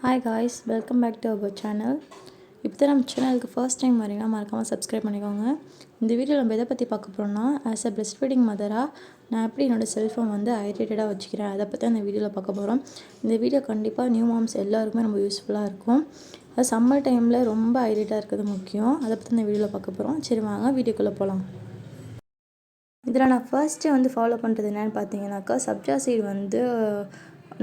Hi guys, welcome back to our channel. இப்போ தான் நம்ம சேனலுக்கு ஃபர்ஸ்ட் டைம் வரீங்கன்னா மறக்காமல் சப்ஸ்கிரைப் பண்ணிக்கோங்க. இந்த வீடியோவில் நம்ம எதை பற்றி பார்க்க போகிறோம்னா, ஆஸ் அ பிரெஸ்ட் ஃபீடிங் மதராக நான் எப்படி என்னோடய செல்ஃபை வந்து ஹைட்ரேட்டடாக வச்சுக்கிறேன் அதை பற்றி அந்த வீடியோவில் பார்க்க போகிறோம். இந்த வீடியோ கண்டிப்பாக நியூ மாம்ஸ் எல்லாருக்குமே ரொம்ப யூஸ்ஃபுல்லாக இருக்கும். அது சம்மர் டைமில் ரொம்ப ஹைட்ரேட்டாக இருக்கிறது முக்கியம். அதை பற்றி இந்த வீடியோவில் பார்க்க போகிறோம். சரி வாங்க வீடியோக்குள்ளே போகலாம். இதில் நான் ஃபர்ஸ்ட்டு வந்து ஃபாலோ பண்ணுறது என்னென்னு பார்த்தீங்கன்னாக்கா, சப்ஜா சீட் வந்து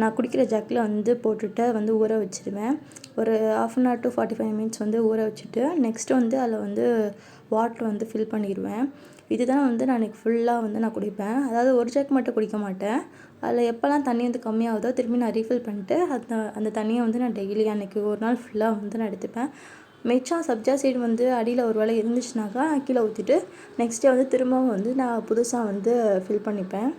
நான் குடிக்கிற ஜக்கில் வந்து போட்டுட்டு வந்து ஊற வச்சுருவேன். ஒரு 1/2 hour to 45 minutes வந்து ஊற வச்சுட்டு நெக்ஸ்ட்டு வந்து அதில் வந்து வாட்டர் வந்து ஃபில் பண்ணிடுவேன். இதுதான் வந்து நான் இன்றைக்கி ஃபுல்லாக வந்து நான் குடிப்பேன். அதாவது ஒரு ஜக் மட்டும் குடிக்க மாட்டேன். அதில் எப்போல்லாம் தண்ணி வந்து கம்மியாகுதோ திரும்பி நான் ரீஃபில் பண்ணிட்டு அந்த தண்ணியை வந்து நான் டெய்லி அன்றைக்கி ஒரு நாள் ஃபுல்லாக வந்து நான் எடுத்துப்பேன். மிச்சம் சப்ஜா சீடு வந்து அடியில் ஒரு வேளை இருந்துச்சுனாக்கா நான் கீழே ஊற்றிட்டு நெக்ஸ்ட் டே வந்து திரும்பவும் வந்து நான் புதுசாக வந்து ஃபில் பண்ணிப்பேன்.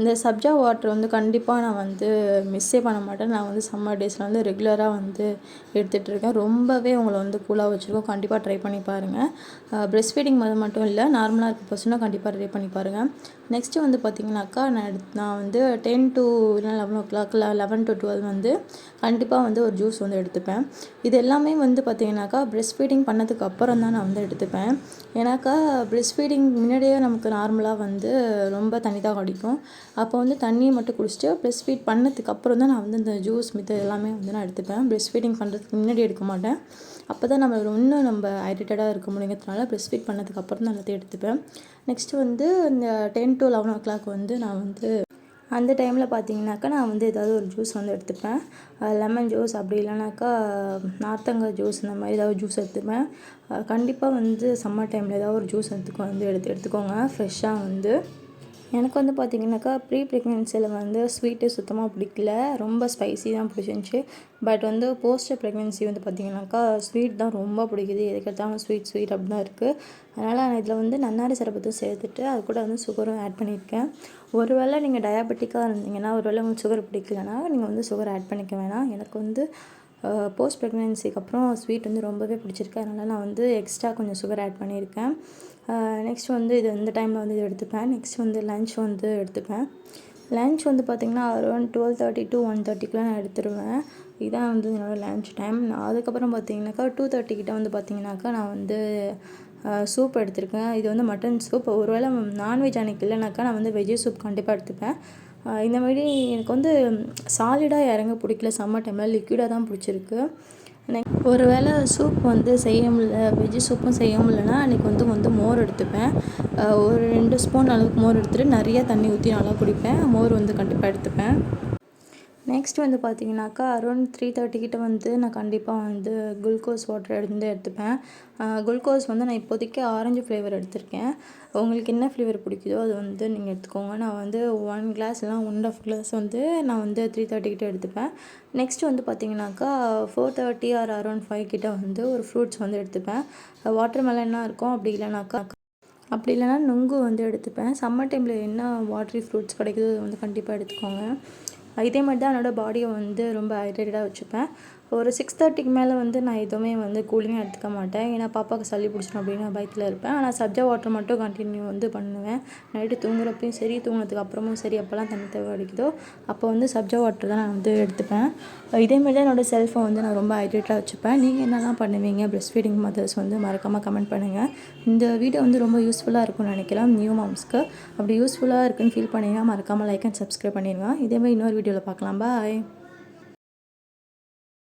இந்த சப்ஜா வாட்டர் வந்து கண்டிப்பாக நான் வந்து மிஸ்ஸே பண்ண மாட்டேன். நான் வந்து சம்மர் டேஸில் வந்து ரெகுலராக வந்து எடுத்துகிட்ருக்கேன். ரொம்பவே உங்களை வந்து கூலாக வச்சுருக்கோம். கண்டிப்பாக ட்ரை பண்ணி பாருங்கள். பிரெஸ்ட் ஃபீடிங் மட்டும் இல்லை, நார்மலாக இருக்க பர்சனும் கண்டிப்பாக ட்ரை பண்ணி பாருங்கள். நெக்ஸ்ட்டு வந்து பார்த்திங்கனாக்கா நான் வந்து 10 to 11 o'clock 11 to 12 வந்து கண்டிப்பாக வந்து ஒரு ஜூஸ் வந்து எடுத்துப்பேன். இது எல்லாமே வந்து பார்த்திங்கனாக்கா பிரெஸ்ட் ஃபீடிங் பண்ணதுக்கு அப்புறம் தான் நான் வந்து எடுத்துப்பேன். ஏன்னாக்கா பிரெஸ்ட் ஃபீடிங் முன்னாடியே நமக்கு நார்மலாக வந்து ரொம்ப தண்ணி தான் குடிக்கும். அப்போ வந்து தண்ணியை மட்டும் குடிச்சிட்டு பிரெஸ்ட் ஃபீட் பண்ணதுக்கு அப்புறம் தான் நான் வந்து இந்த ஜூஸ் எல்லாமே வந்து நான் எடுத்துப்பேன். பிரெஸ்ட் ஃபீடிங் பண்ணுறதுக்கு முன்னாடி எடுக்க மாட்டேன். அப்போ தான் இன்னும் நம்ம ஹைட்ரேட்டடாக இருக்க முடியுங்கிறதுனால பிரெஸ்ட் ஃபீட் பண்ணதுக்கு அப்புறம் தான் எல்லாத்தையும் எடுத்துப்பேன். நெக்ஸ்ட்டு வந்து இந்த 10 to 11 o'clock வந்து நான் வந்து அந்த டைமில் பார்த்தீங்கன்னாக்கா நான் வந்து ஏதாவது ஒரு ஜூஸ் வந்து எடுத்துப்பேன். லெமன் ஜூஸ் அப்படி இல்லைனாக்கா நார்த்தங்காய் ஜூஸ் இந்த மாதிரி ஏதாவது ஜூஸ் எடுத்துப்பேன். கண்டிப்பாக வந்து சம்மர் டைமில் ஏதாவது ஒரு ஜூஸ் எடுத்துக்கோங்க ஃப்ரெஷ்ஷாக வந்து. எனக்கு வந்து பார்த்திங்கனாக்கா ப்ரெக்னென்சியில் வந்து ஸ்வீட்டு சுத்தமாக பிடிக்கல. ரொம்ப ஸ்பைசி தான் பிடிச்சிருந்துச்சி. பட் வந்து போஸ்ட் ப்ரெக்னென்சி வந்து பார்த்திங்கனாக்கா ஸ்வீட் தான் ரொம்ப பிடிக்குது. எதுக்கெடுத்தாலும் ஸ்வீட் அப்படி தான் இருக்குது. அதனால் நான் இதில் வந்து நன்னாரி சர்பத்தும் சேர்த்துட்டு அது கூட வந்து சுகரும் ஆட் பண்ணியிருக்கேன். ஒருவேளை நீங்கள் டயாபெட்டிக்காக இருந்தீங்கன்னா, ஒருவேளை உங்களுக்கு சுகர் பிடிக்கலன்னா நீங்கள் வந்து சுகர் ஆட் பண்ணிக்க வேணாம். எனக்கு வந்து போஸ்ட் ப்ரெக்னென்சிக்கு அப்புறம் ஸ்வீட் வந்து ரொம்பவே பிடிச்சிருக்கு. அதனால் நான் வந்து எக்ஸ்ட்ரா கொஞ்சம் சுகர் ஆட் பண்ணியிருக்கேன். நெக்ஸ்ட் வந்து இந்த டைமில் வந்து இது எடுத்துப்பேன். நெக்ஸ்ட் வந்து லன்ச் வந்து எடுத்துப்பேன். லன்ச் வந்து பார்த்திங்கன்னா அரௌண்ட் 12:30 to 1:30 நான் எடுத்துருவேன். இதான் வந்து என்னோடய லன்ச் டைம். நான் அதுக்கப்புறம் பார்த்திங்கனாக்கா 2:30 கிட்ட வந்து பார்த்திங்கனாக்கா நான் வந்து சூப் எடுத்திருக்கேன். இது வந்து மட்டன் சூப். ஒருவேளை நான்வெஜ் அன்றைக்கி இல்லைனாக்கா நான் வந்து வெஜ்ஜு சூப் கண்டிப்பாக எடுத்துப்பேன். இந்த மாதிரி எனக்கு வந்து சாலிடாக இறங்க பிடிக்கல. சம்மர் டைமில் லிக்விடாக தான் பிடிச்சிருக்கு. ஒரு வேளை சூப் வந்து செய்ய முடியல, வெஜ்ஜு சூப்பும் செய்ய முடியலன்னா அன்றைக்கி வந்து மோர் எடுத்துப்பேன். ஒரு 2 ஸ்பூன் அளவுக்கு மோர் எடுத்துகிட்டு நிறையா தண்ணி ஊற்றி நல்லா குடிப்பேன். மோர் வந்து கண்டிப்பாக எடுத்துப்பேன். நெக்ஸ்ட் வந்து பார்த்திங்கனாக்கா அரௌண்ட் 3:30 கிட்ட வந்து நான் கண்டிப்பாக வந்து குளுக்கோஸ் வாட்டர் எடுத்துப்பேன். குளுக்கோஸ் வந்து நான் இப்போதைக்கு ஆரஞ்சு ஃப்ளேவர் எடுத்திருக்கேன். உங்களுக்கு என்ன ஃப்ளேவர் பிடிக்குதோ அது வந்து நீங்கள் எடுத்துக்கோங்க. நான் வந்து 1 glass இல்லைனா 1.5 glass வந்து நான் வந்து 3:30 கிட்ட எடுத்துப்பேன். நெக்ஸ்ட் வந்து பார்த்திங்கனாக்கா 4:30 ஆர் அரௌண்ட் 5 கிட்ட வந்து ஒரு ஃப்ரூட்ஸ் வந்து எடுத்துப்பேன். வாட்டர் மெலன்னா இருக்கும். அப்படி இல்லைனா நுங்கு வந்து எடுத்துப்பேன். சம்மர் டைமில் என்ன வாட்டரி ஃப்ரூட்ஸ் கிடைக்குதோ அது வந்து கண்டிப்பாக எடுத்துக்கோங்க. இதே மாதிரி தான் என்னோடய பாடியை வந்து ரொம்ப ஹைட்ரேட்டடாக வச்சுப்பேன். ஒரு 6:30க்கு மேலே வந்து நான் எதுவுமே வந்து கூலிங்காக எடுத்துக்க மாட்டேன். ஏன்னா பாப்பாவுக்கு சளி பிடிச்சிடும் அப்படின்னு நான் பயத்தில் இருப்பேன். ஆனால் சப்ஜா வாட்டர் மட்டும் கண்டினியூ வந்து பண்ணுவேன். நைட்டு தூங்குறப்பையும் சரி, தூங்கினதுக்கு அப்புறமும் சரி, எப்போல்லாம் தண்ணி தேவை அடிக்குதோ அப்போ வந்து சப்ஜா வாட்டர் தான் நான் வந்து எடுத்துப்பேன். இதேமாதிரி தான் என்னோடய செல்ஃபை வந்து நான் ரொம்ப ஹைட்ரேட்டாக வச்சுப்பேன். நீங்கள் என்னெல்லாம் பண்ணுவீங்க பிரெஸ்ட் ஃபீடிங் மதர்ஸ் வந்து மறக்காமல் கமெண்ட் பண்ணுங்கள். இந்த வீடியோ வந்து ரொம்ப யூஸ்ஃபுல்லாக இருக்கும்னு நினைக்கிறேன் நியூ மாம்ஸ்க்கு. அப்படி யூஸ்ஃபுல்லாக இருக்குன்னு ஃபீல் பண்ணிங்கன்னா மறக்காமல் லைக் அண்ட் சப்ஸ்கிரைப் பண்ணிடுங்க. இதேமாதிரி இன்னொரு வீடியோவில் பார்க்கலாம். பாய்.